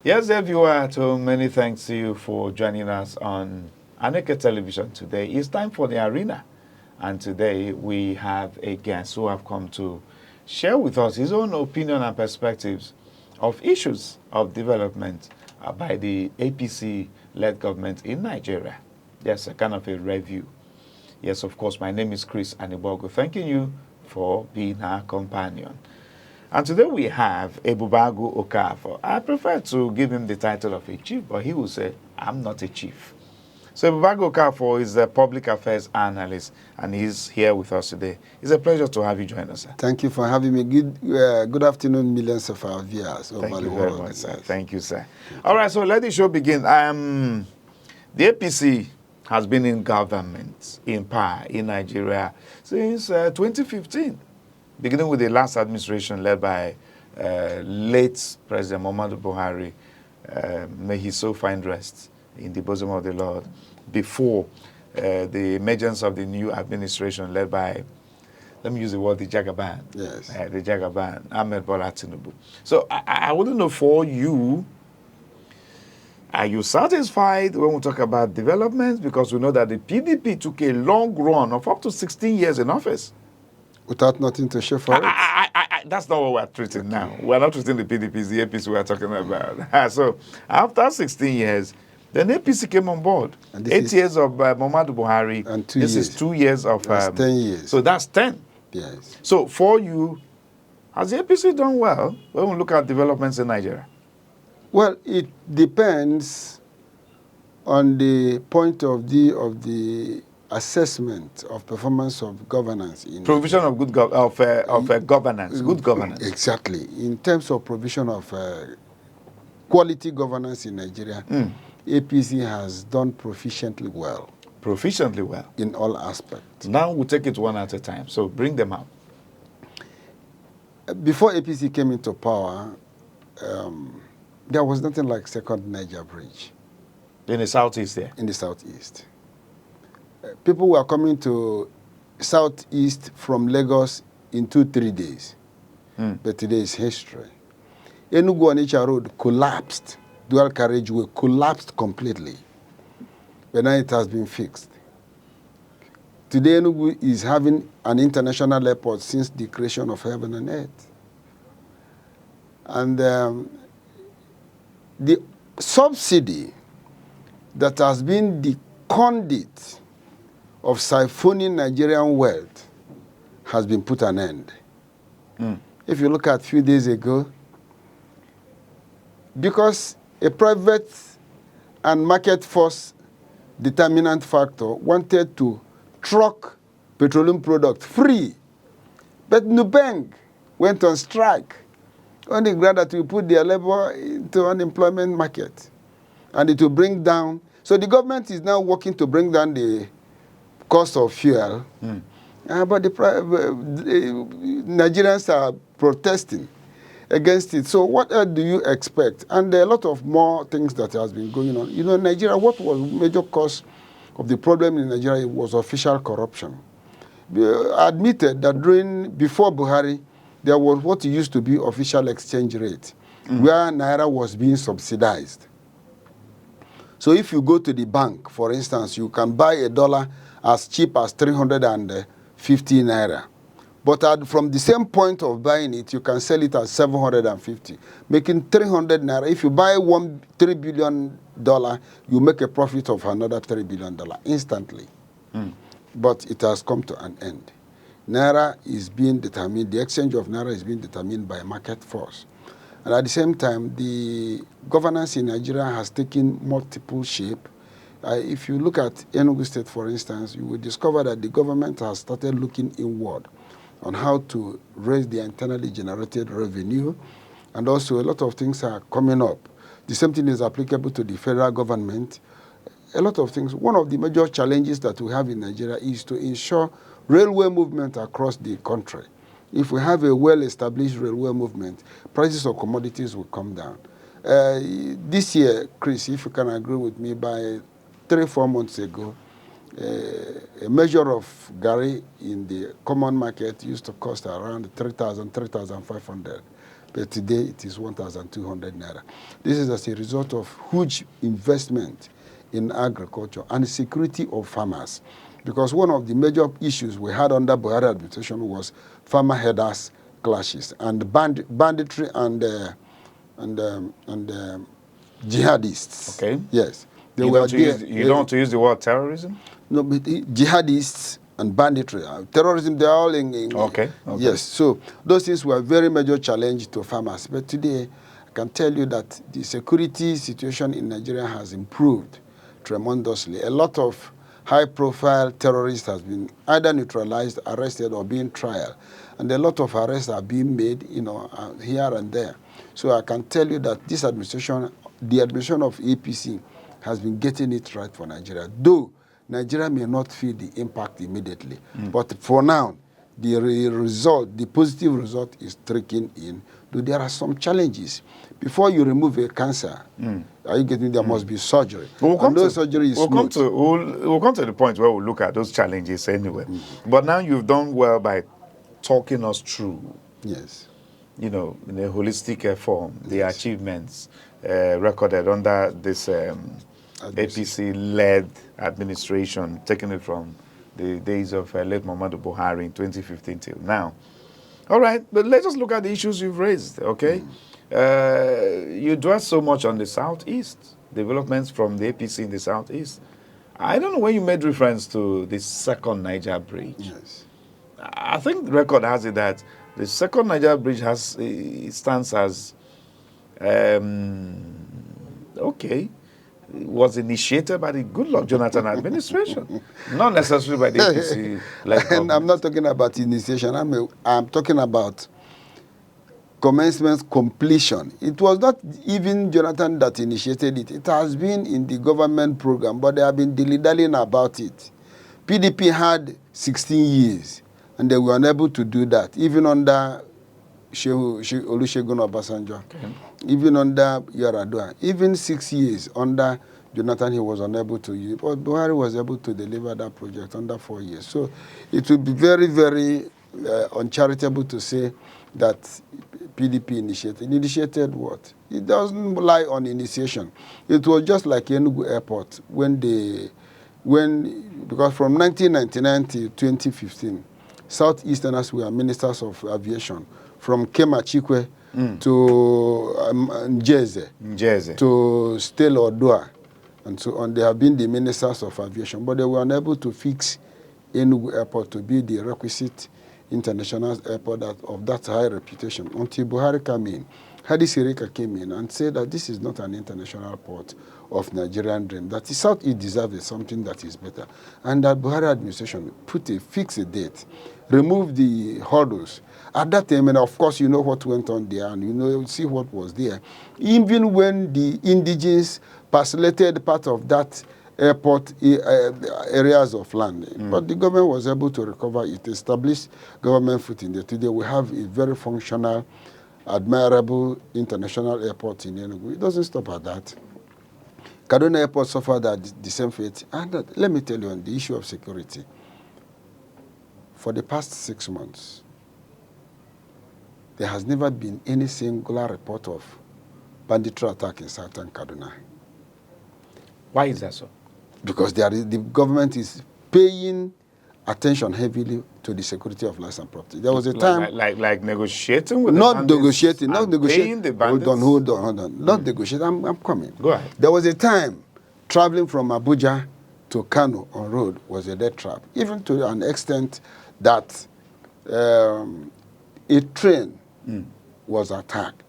Yes, dear viewer at home, many thanks to you for joining us on Aneke Television today. It's time for the arena. And today we have a guest who have come to share with us his own opinion and perspectives of issues of development by the APC-led government in Nigeria. Yes, a kind of a review. Yes, of course, my name is Chris Anibogo. Thanking you for being our companion. And today we have Ebubagu Okafor. I prefer to give him the title of a chief, but he will say, I'm not a chief. So Ebubagu Okafor is a public affairs analyst, and he's here with us today. It's a pleasure to have you join us, sir. Thank you for having me. Good afternoon, millions of our viewers. Thank you very much, sir. Thank you, sir. All right, so let the show begin. The APC has been in government, in power, in Nigeria since 2015. Beginning with the last administration led by late President Muhammadu Buhari, may he so find rest in the bosom of the Lord, before the emergence of the new administration led by, let me use the word, the Jagaban. Yes. The Jagaban, Ahmed Bola Tinubu. So I wouldn't know for you, are you satisfied when we talk about development? Because we know that the PDP took a long run of up to 16 years in office. Without nothing to show for it? That's not what we're treating now. We're not treating the PDP, it's the APC we're talking about. So after 16 years, then APC came on board. 8 years of Muhammadu Buhari. And 2 years. This is 2 years of... That's 10 years. So that's 10. Yes. So for you, has the APC done well when we look at developments in Nigeria? Well, it depends on the point of view of the assessment of performance of governance. Provision of good governance, good governance. Exactly. In terms of provision of quality governance in Nigeria, APC has done proficiently well. Proficiently well. In all aspects. Now we'll take it one at a time. So bring them out. Before APC came into power, there was nothing like Second Niger Bridge. In the southeast there? In the southeast. People were coming to southeast from Lagos in 2-3 days. But today is history. Enugu Onitsha Road collapsed. Dual carriageway collapsed completely. But now it has been fixed. Today Enugu is having an international airport since the creation of heaven and earth. And the subsidy that has been the conduit of siphoning Nigerian wealth has been put an end. If you look at a few days ago, because a private and market force determinant factor wanted to truck petroleum products free, but Nubank went on strike on the ground that we put their labor into unemployment market, and it will bring down. So the government is now working to bring down the cost of fuel, but the Nigerians are protesting against it. So what else do you expect? And there are a lot of more things that has been going on. You know, Nigeria, what was major cause of the problem in Nigeria was official corruption. Admitted that before Buhari, there was what used to be official exchange rate, where Naira was being subsidized. So if you go to the bank, for instance, you can buy a dollar as cheap as 350 Naira. But from the same point of buying it, you can sell it at 750, making 300 Naira. If you buy $3 billion, you make a profit of another $3 billion instantly. But it has come to an end. Naira is being determined, the exchange of Naira is being determined by a market force. And at the same time, the governance in Nigeria has taken multiple shape. If you look at Enugu State, for instance, you will discover that the government has started looking inward on how to raise the internally generated revenue. And also a lot of things are coming up. The same thing is applicable to the federal government. A lot of things. One of the major challenges that we have in Nigeria is to ensure railway movement across the country. If we have a well-established railway movement, prices of commodities will come down. This year, Chris, if you can agree with me, by 3-4 months ago, a measure of gari in the common market used to cost around 3,000, 3,500. but today it is 1,200 naira. This is as a result of huge investment in agriculture and security of farmers. Because one of the major issues we had under Buhari administration was farmer headers clashes and banditry and jihadists. Okay. Yes. You don't want to use the word terrorism? No, but jihadists and banditry, terrorism, they're all Okay. Yes, so those things were very major challenge to farmers. But today, I can tell you that the security situation in Nigeria has improved tremendously. A lot of high-profile terrorists has been either neutralized, arrested, or being tried. And a lot of arrests are being made, here and there. So I can tell you that this administration, the administration of APC, has been getting it right for Nigeria. Though Nigeria may not feel the impact immediately. But for now, the positive result is trickling in. Though there are some challenges. Before you remove a cancer, are you getting, there must be surgery. We'll come to the point where we'll look at those challenges anyway. But now you've done well by talking us through, yes, in a holistic form, the achievements recorded under this APC-led administration, taking it from the days of late Muhammadu Buhari in 2015 till now. All right, but let's just look at the issues you've raised, okay? You dwell so much on the Southeast, developments from the APC in the Southeast. I don't know when you made reference to the second Niger Bridge. yes. I think the record has it that the second Niger Bridge stands as, was initiated by the Goodluck Jonathan administration, not necessarily by the APC. And I'm not talking about initiation. I'm talking about commencement, completion. It was not even Jonathan that initiated it. It has been in the government program, but they have been dilly-dallying about it. PDP had 16 years, and they were unable to do that, even under Olusegun Obasanjo, even under Yar'Adua. Even 6 years under Jonathan, he was unable to use it. But Buhari was able to deliver that project under 4 years. So it would be very, very uncharitable to say that PDP initiated. Initiated what? It doesn't rely on initiation. It was just like Enugu Airport because from 1999 to 2015, Southeasterners were ministers of aviation, from Kema Chikwe to Njeze to Stella Odua, and so on. They have been the ministers of aviation, but they were unable to fix Enugu Airport to be the requisite international airport of that high reputation until Buhari came in. Hadi Sirika came in and said that this is not an international port of Nigerian dream, that the Southeast deserves something that is better. And that Buhari administration fixed a date, removed the hurdles. At that time, and of course, you know what went on there, and you see what was there. Even when the indigenous parcellated part of that airport areas of land. But the government was able to recover it, established government footing there. Today we have a very functional, admirable international airport in Enugu. It doesn't stop at that. Kaduna Airport suffered the same fate. And let me tell you on the issue of security. For the past 6 months, there has never been any singular report of banditry attack in southern Kaduna. Why is that so? Because the government is paying attention heavily to the security of life and property. There was a time... Like negotiating with not the bandits? Negotiating, not negotiating. Paying the bandits? Hold on. Not negotiating. I'm coming. Go ahead. There was a time traveling from Abuja to Kano on road was a death trap, even to an extent that a train was attacked.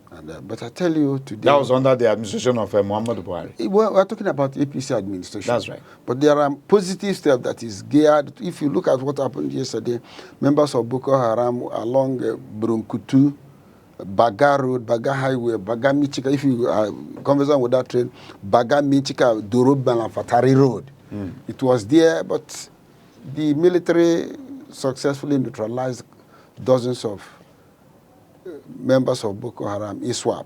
And, but I tell you today... That was under the administration of Muhammadu Buhari. We're talking about APC administration. That's right. But there are positive steps that is geared. If you look at what happened yesterday, members of Boko Haram along Brunkutu, Baga Road, Baga Highway, Baga Michika, if you are conversant with that train, Baga Michika, Doroban and Fatari Road. It was there, but the military successfully neutralized dozens of members of Boko Haram, ISWAP.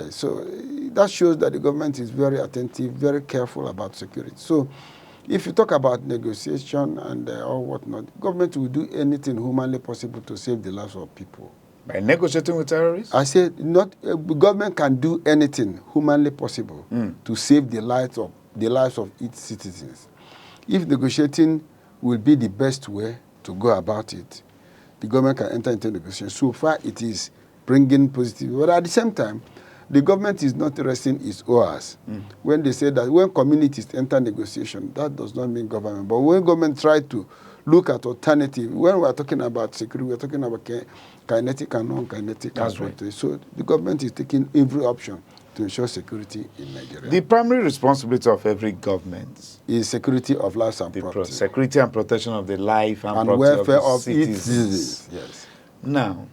So that shows that the government is very attentive, very careful about security. So if you talk about negotiation and or whatnot, government will do anything humanly possible to save the lives of people. By negotiating with terrorists? I said, not government can do anything humanly possible to save the lives of its citizens. If negotiating will be the best way to go about it, the government can enter into negotiation. So far, it is bringing positive. But at the same time, the government is not resting its oars. When they say that when communities enter negotiation, that does not mean government. But when government try to look at alternative, when we are talking about security, we are talking about kinetic and non-kinetic aspects. Right. So the government is taking every option to ensure security in Nigeria. The primary responsibility of every government is security of lives and property. Security and protection of the life and property welfare of its citizens. Yes. Now,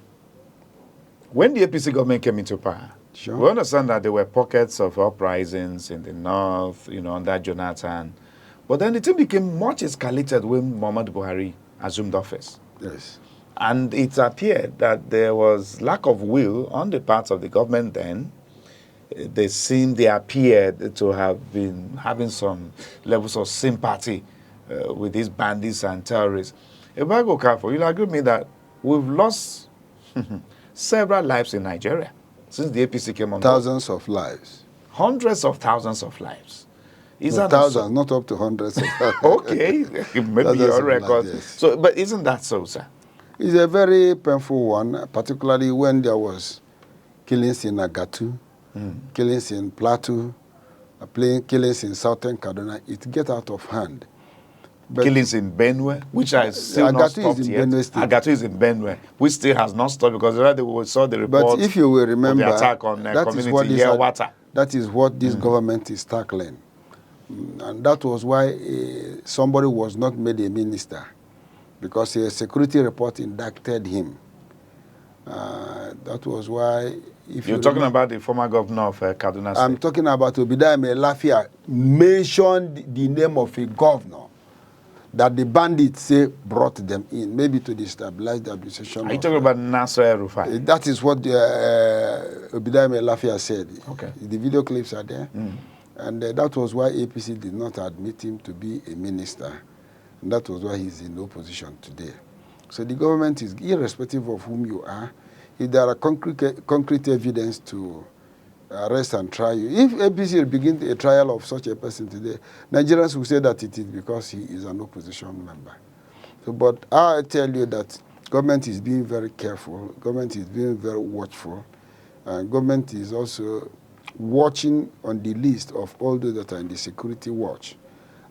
when the APC government came into power, we understand that there were pockets of uprisings in the north, under Jonathan. But then the thing became much escalated when Muhammadu Buhari assumed office. Yes. And it appeared that there was lack of will on the part of the government then. They appeared to have been having some levels of sympathy with these bandits and terrorists. If I go careful, you'll agree with me that we've lost several lives in Nigeria since the APC came on board. Thousands of lives. Hundreds of thousands of lives. Thousands, not up to hundreds of thousands. Okay, maybe your record. Lives, yes. So, but isn't that so, sir? It's a very painful one, particularly when there was killings in Agatu, killings in Plateau, killings in southern Kaduna. It gets out of hand. But killings in Benue, which I still not stopped yet. Agatu is in Benue, which still has not stopped because already we saw the report. But if you will remember, of the attack on community Yewata. That is what this government is tackling. And that was why somebody was not made a minister, because a security report indicted him. That was why... You're talking about the former governor of Kaduna State. I'm talking about Obadiah Melafia mentioned the name of a governor that the bandits say brought them in, maybe to destabilize the administration. Are you talking about Nasser El-Rufai? That is what Obadiah Melafia said. Okay. The video clips are there. And that was why APC did not admit him to be a minister. And that was why he's in opposition today. So the government is, irrespective of whom you are, if there are concrete evidence to arrest and try you, if APC will begin a trial of such a person today, Nigerians will say that it is because he is an opposition member. So, but I tell you that government is being very careful, government is being very watchful, and government is also watching on the list of all those that are in the security watch.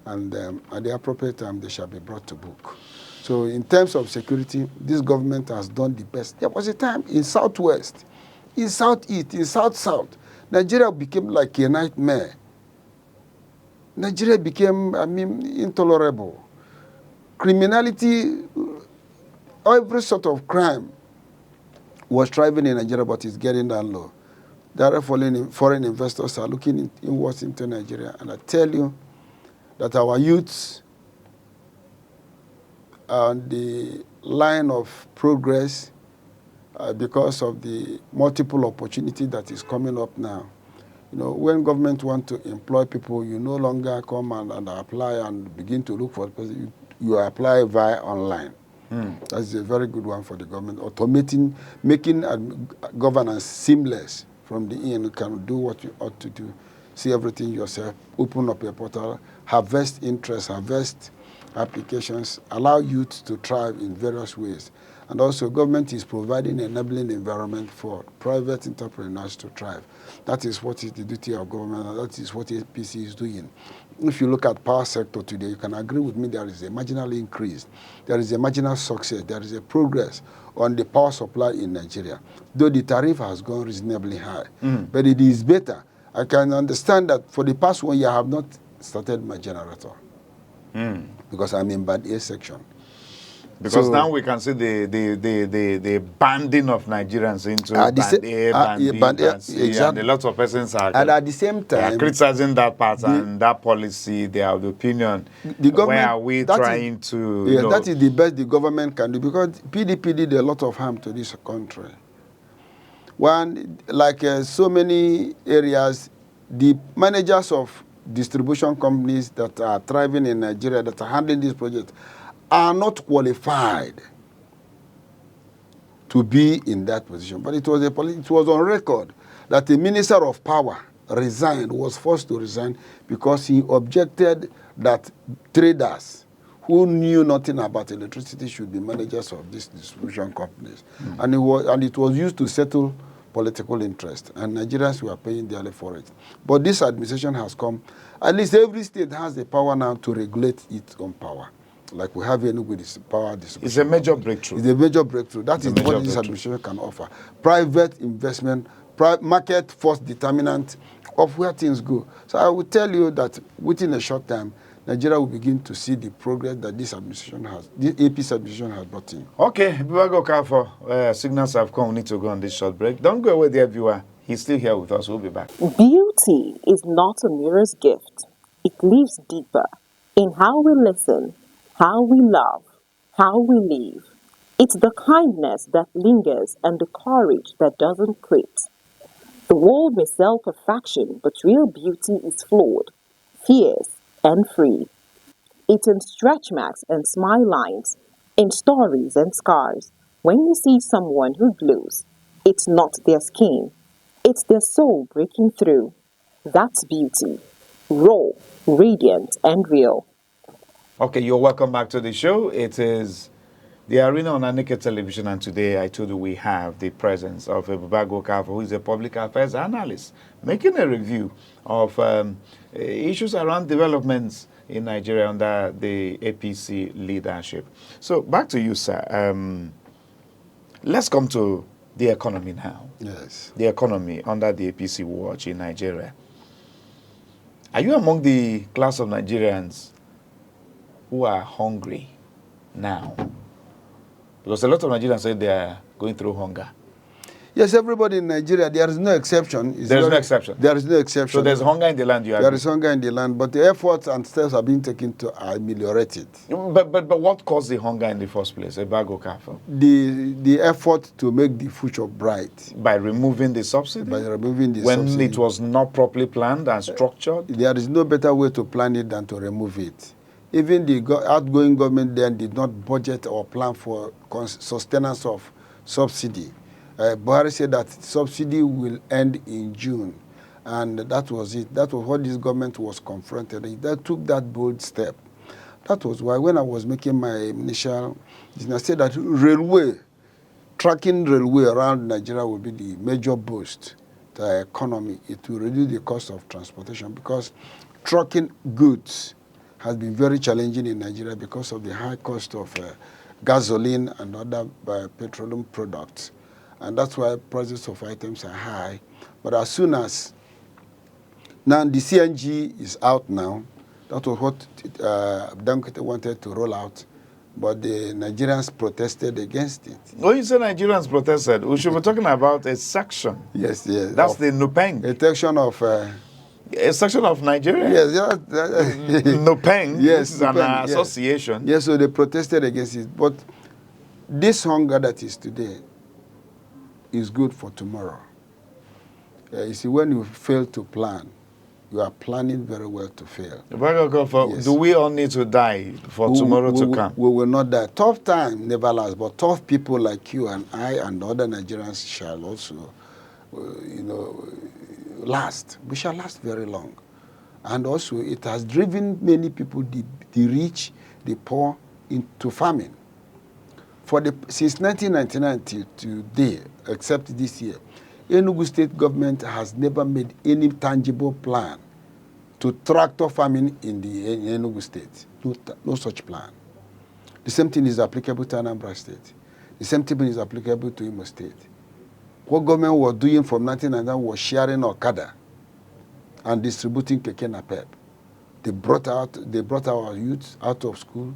And at the appropriate time, they shall be brought to book. So in terms of security, this government has done the best. There was a time in Southwest, in Southeast, in South-South, Nigeria became like a nightmare. Nigeria became, intolerable. Criminality, every sort of crime was thriving in Nigeria, but it's getting down low. Therefore, foreign investors are looking inwards into Nigeria. And I tell you that our youths are on the line of progress because of the multiple opportunity that is coming up now. When government want to employ people, you no longer come and apply and begin to look for people. You apply via online. That's a very good one for the government. Automating, making governance seamless. From the end, you can do what you ought to do. See everything yourself. Open up a portal. Harvest interest. Harvest applications. Allow youth to thrive in various ways. And also, government is providing an enabling environment for private entrepreneurs to thrive. That is what is the duty of government, and that is what APC is doing. If you look at power sector today, you can agree with me there is a marginal increase. There is a marginal success. There is a progress on the power supply in Nigeria, though the tariff has gone reasonably high. But it is better. I can understand that for the past 1 year, I have not started my generator because I'm in band A section. Because now we can see the banding of Nigerians into band A, band B, band C, exactly. And a lot of persons are, and at the same time, criticizing that part and that policy. They have the opinion. The government, where are we trying to? Yeah, that is the best the government can do, because PDP did a lot of harm to this country. One, like so many areas, the managers of distribution companies that are thriving in Nigeria, that are handling this project, are not qualified to be in that position. But it was on record that the minister of power resigned, was forced to resign because he objected that traders who knew nothing about electricity should be managers of these distribution companies. And it was used to settle political interest, and Nigerians were paying dearly for it. But this administration has come. At least every state has the power now to regulate its own power. Like we have Enugu, this power distribution. It's a major breakthrough. It's a major breakthrough. That is what this administration can offer. Private investment, market force determinant of where things go. So I will tell you that within a short time, Nigeria will begin to see the progress that this administration has, the APC administration has brought in. Okay, before I go, Kafo, signals have come. We need to go on this short break. Don't go away there, viewer. He's still here with us. We'll be back. Beauty is not a mirror's gift. It lives deeper in how we listen, how we love, how we live. It's the kindness that lingers and the courage that doesn't quit. The world may sell perfection, but real beauty is flawed, fierce, and free. It's in stretch marks and smile lines, in stories and scars. When you see someone who glows, it's not their skin, it's their soul breaking through. That's beauty. Raw, radiant, and real. Okay, you're welcome back to the show. It is the Arena on Aneke Television, and today I told you we have the presence of Ebubago Kafo, who is a public affairs analyst, making a review of issues around developments in Nigeria under the APC leadership. So back to you, sir. Let's come to the economy now. Yes. The economy under the APC watch in Nigeria. Are you among the class of Nigerians who are hungry now? Because a lot of Nigerians say they are going through hunger. Yes, everybody in Nigeria, there is no exception. There is no exception. There is no exception. So there's hunger in the land, you agree? There is hunger in the land, but the efforts and steps are being taken to ameliorate it. But what caused the hunger in the first place, Ebubago Kafo? The effort to make the future bright. By removing the subsidy? By removing the when subsidy. It was not properly planned and structured? There is no better way to plan it than to remove it. Even the outgoing government then did not budget or plan for sustenance of subsidy. Buhari said that subsidy will end in June, and that was it. That was what this government was confronted. They took that bold step. That was why when I was making my initial, I said that tracking railway around Nigeria will be the major boost to our economy. It will reduce the cost of transportation because trucking goods has been very challenging in Nigeria because of the high cost of gasoline and other petroleum products. And that's why prices of items are high. But as soon as now the CNG is out now, that was what Dangote wanted to roll out, but the Nigerians protested against it. When you say Nigerians protested, we should be talking about a section. Yes. That's the Nupeng. A section of... a section of Nigeria? Yes. Nupeng. Yes, this is an association. Yes, so they protested against it. But this hunger that is today is good for tomorrow. You see, when you fail to plan, you are planning very well to fail. Yes. Do we all need to die for tomorrow to come? We will not die. Tough time never lasts, but tough people like you and I and other Nigerians shall also, last. We shall last very long. And also, it has driven many people, the rich, the poor, into famine. Since 1999 till today, except this year, Enugu state government has never made any tangible plan to tractor farming in Enugu state. No such plan. The same thing is applicable to Anambra state. The same thing is applicable to Imo state. What government was doing from 1999 was sharing Okada and distributing Keke Napep. They brought our youth out of school,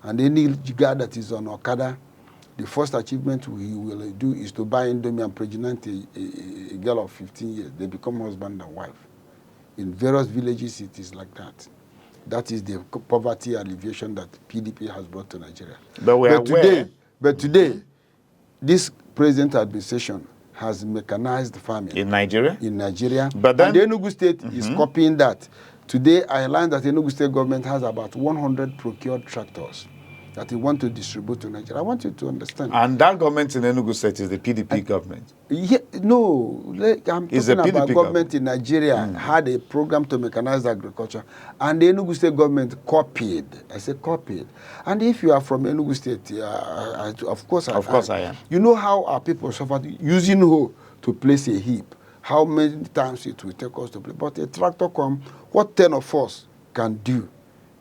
and any guy that is on Okada, the first achievement we will do is to buy Indomie and pregnant a girl of 15 years. They become husband and wife. In various villages, it is like that. That is the poverty alleviation that PDP has brought to Nigeria. But today, this present administration has mechanized farming. In Nigeria? In Nigeria. But then, and Enugu State is copying that. Today, I learned that Enugu State government has about 100 procured tractors. that he wants to distribute to Nigeria. I want you to understand. And that government in Enugu State is the PDP government. Yeah, no, I'm It's talking a about PDP government in Nigeria had a program to mechanize agriculture, and the Enugu State government copied. I said copied. And if you are from Enugu State, of course I am. You know how our people suffered using hoe to place a heap. How many times it will take us to play. But a tractor come, what 10 of us can do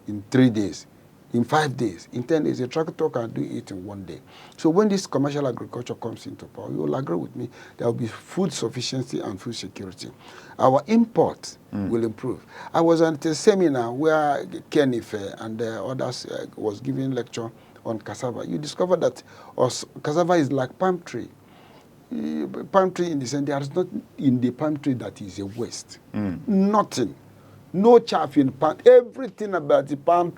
in 3 days, in 5 days, in 10 days, a tractor can do it in 1 day. So when this commercial agriculture comes into power, you will agree with me, there will be food sufficiency and food security. Our import will improve. I was at a seminar where Kenneth and others was giving lecture on cassava. You discover that cassava is like palm tree. Palm tree in the sense there is not in the palm tree that is a waste. Nothing. No chaff in palm. Everything about the palm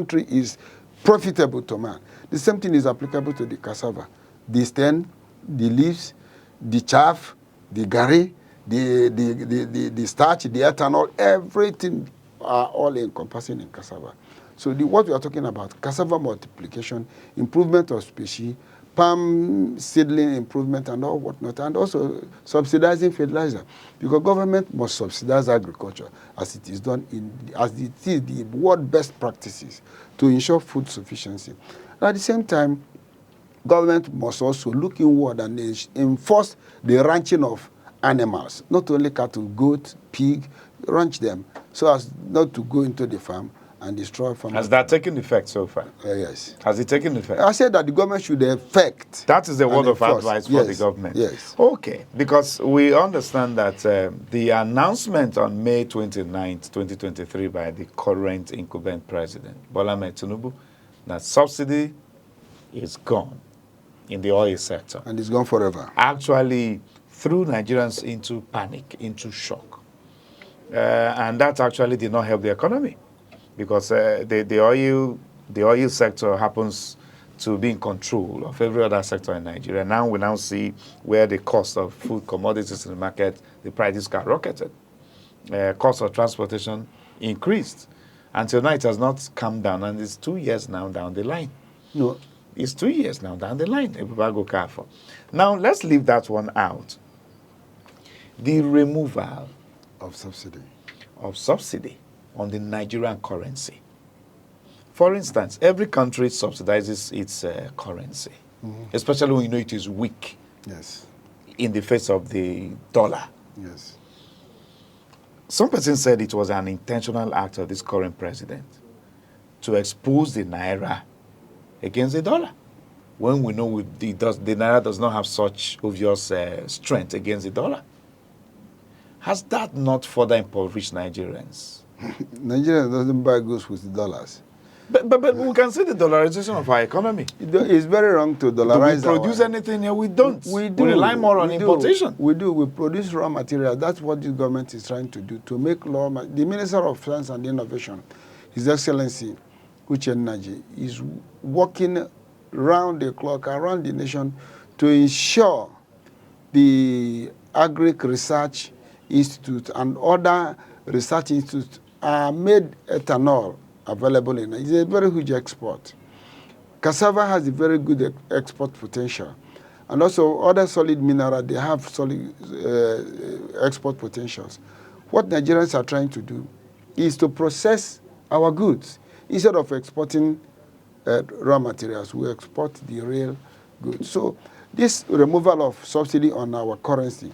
tree is profitable to man. The same thing is applicable to the cassava. The stem, the leaves, the chaff, the gari, the starch, the ethanol, everything are all encompassing in cassava. So what we are talking about, cassava multiplication, improvement of species, palm seedling improvement and all whatnot, and also subsidizing fertilizer, because government must subsidize agriculture as it is done as it is the world best practices to ensure food sufficiency. And at the same time, government must also look inward and enforce the ranching of animals, not only cattle, goat, pig, ranch them so as not to go into the farm and destroy farmers. Has that taken effect so far? Yes. Has it taken effect? I said that the government should effect. That is the word of enforce. advice for Yes. the government. Yes. Okay, because we understand that the announcement on May 29th, 2023 by the current incumbent president, Bola Ahmed Tinubu, that subsidy is gone in the oil sector. And it's gone forever. Actually threw Nigerians into panic, into shock. And that actually did not help the economy, because the oil sector happens to be in control of every other sector in Nigeria. Now we now see where the cost of food commodities in the market, the prices skyrocketed. Cost of transportation increased. Until now it has not come down, and it's 2 years now down the line. No. It's 2 years now down the line. Go careful. Now let's leave that one out. The removal Of subsidy. On the Nigerian currency. For instance, every country subsidizes its currency, especially when you know it is weak. Yes. In the face of the dollar. Yes. Some person said it was an intentional act of this current president to expose the naira against the dollar, when we know the naira does not have such obvious strength against the dollar. Has that not further impoverished Nigerians? Nigeria doesn't buy goods with dollars. But we can see the dollarization of our economy. It's very wrong to dollarize. Do we produce anything here? We don't. We do. We rely more on importation. We do. We produce raw material. That's what the government is trying to do, to make the Minister of Science and Innovation, His Excellency Uche Naji, is working round the clock, around the nation, to ensure the Agric Research Institute and other research institutes are made ethanol available in it. It's a very huge export. Cassava has a very good export potential. And also other solid minerals, they have solid export potentials. What Nigerians are trying to do is to process our goods. Instead of exporting raw materials, we export the real goods. So this removal of subsidy on our currency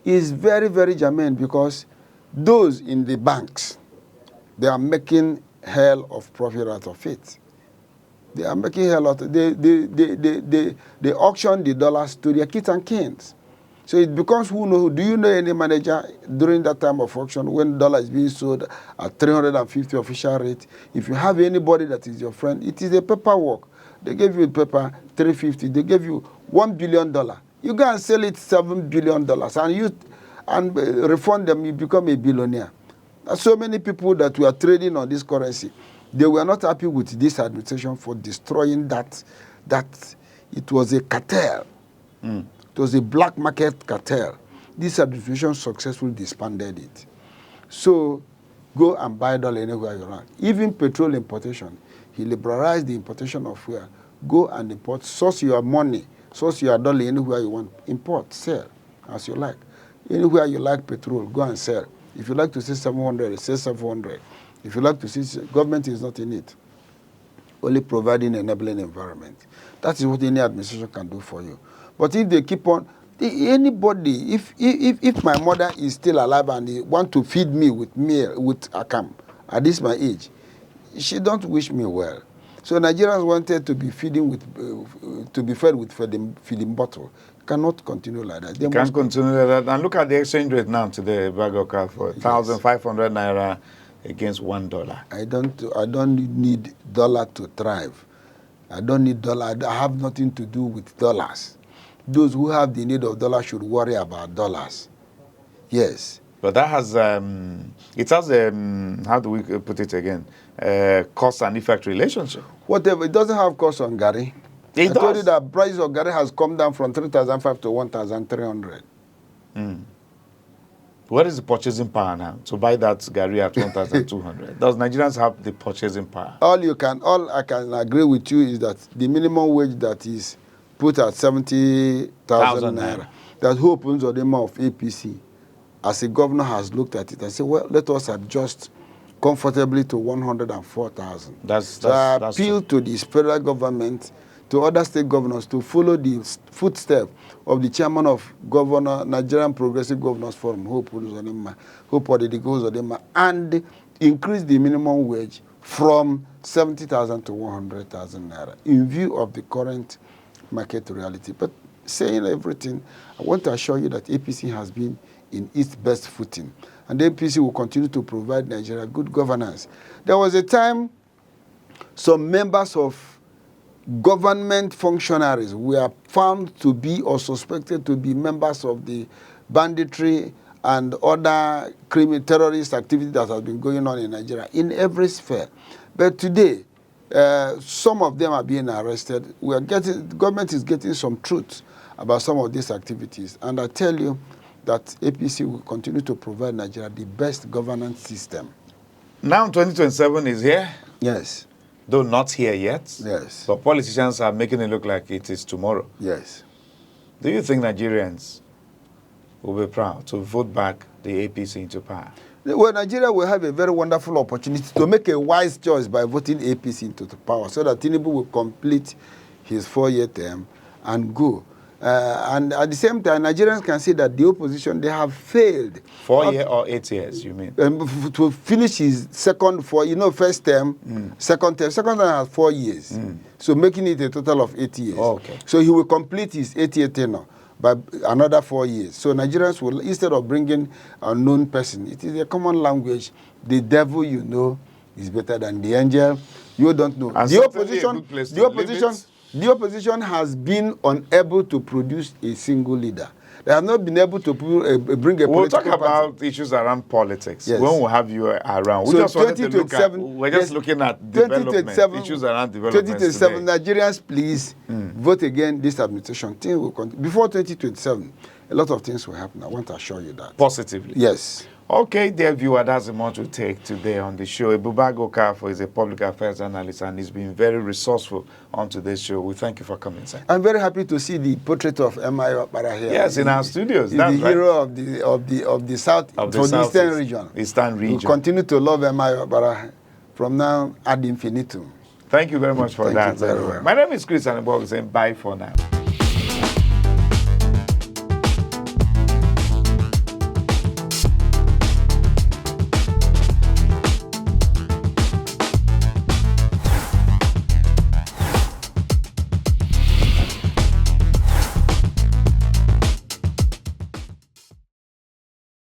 is very, very germane, because those in the banks, they are making hell of profit out of it. They are making hell out of it. They auction the dollars to their kids and kins. So it becomes who know. Do you know any manager during that time of auction when dollar is being sold at 350 official rate? If you have anybody that is your friend, it is a paperwork. They gave you a paper, 350. They gave you $1 billion. You go and sell it $7 billion, and refund them, you become a billionaire. So many people that were trading on this currency, they were not happy with this administration for destroying that it was a cartel. It was a black market cartel. This administration successfully disbanded it. So go and buy dollar anywhere you want. Even petrol importation He liberalized the importation of fuel. Go and import, source your money, source your dollar anywhere you want. Import, sell, as you like. Anywhere you like petrol, go and sell. If you like to say 700, say 700. If you like to see, government is not in it. Only providing enabling environment. That is what any administration can do for you. But if they keep on, anybody, if my mother is still alive and they want to feed me with meal, with akam, at this my age, she don't wish me well. So Nigerians wanted to be feeding with, to be fed with feeding bottle. Cannot continue like that. They can't continue like that. And look at the exchange rate now today, bag of car for 1,500 naira against $1. I don't need dollar to thrive. I don't need dollar. I have nothing to do with dollars. Those who have the need of dollars should worry about dollars. Yes. But that has, it has, how do we put it again, cause and effect relationship. Whatever, it doesn't have cost on Gary. I told you that price of Gary has come down from 3,500 to 1,300. What is the purchasing power now to buy that Gary at 1,200? Does Nigerians have the purchasing power? All I can agree with you is that the minimum wage that is put at 70,000 naira, that who opens the demand of APC, as a governor has looked at it and said, well, let us adjust comfortably to 104,000. So I appeal to the federal government, to other state governors to follow the footsteps of the chairman of Nigerian Progressive Governors Forum, Hope Odedika, and increase the minimum wage from 70,000 to 100,000 naira in view of the current market reality. But saying everything, I want to assure you that APC has been in its best footing, and the APC will continue to provide Nigeria good governance. There was a time some members of government functionaries were found to be or suspected to be members of the banditry and other criminal terrorist activity that has been going on in Nigeria in every sphere. But today, some of them are being arrested. The government is getting some truth about some of these activities. And I tell you that APC will continue to provide Nigeria the best governance system. Now 2027 is here. Yes. Though not here yet. Yes. But politicians are making it look like it is tomorrow. Yes. Do you think Nigerians will be proud to vote back the APC into power? Well, Nigeria will have a very wonderful opportunity to make a wise choice by voting APC into the power so that Tinubu will complete his 4-year term and go. And at the same time, Nigerians can see that the opposition, they have failed. 4 years or 8 years, you mean? To finish his first term, second term. Second term has 4 years. So making it a total of 8 years. Oh, okay. So he will complete his 8-year tenure by another 4 years. So Nigerians will, instead of bringing a unknown person, it is a common language. The devil you know is better than the angel you don't know. And The opposition has been unable to produce a single leader. They have not been able to bring a We'll political talk about party. issues around politics. Yes. When we'll have you around. We So just wanted to look at, 2027, we're just looking at development, issues around development 2027, today. Nigerians, please vote again this administration. Things will continue. Before 2027, a lot of things will happen. I want to assure you that. Positively. Yes. Okay, dear viewer, that's the much we take today on the show. Ebubago Kafo is a public affairs analyst and he's been very resourceful on today's show. We thank you for coming, sir. I'm very happy to see the portrait of M.I. Okpara here. Yes, in our studios. He's That's the right. hero of the South, Of the from the Southeast, Eastern region. Eastern region. We continue to love M.I. Okpara from now ad infinitum. Thank you very much for Thank that. you very well. My name is Chris Aneke saying bye for now.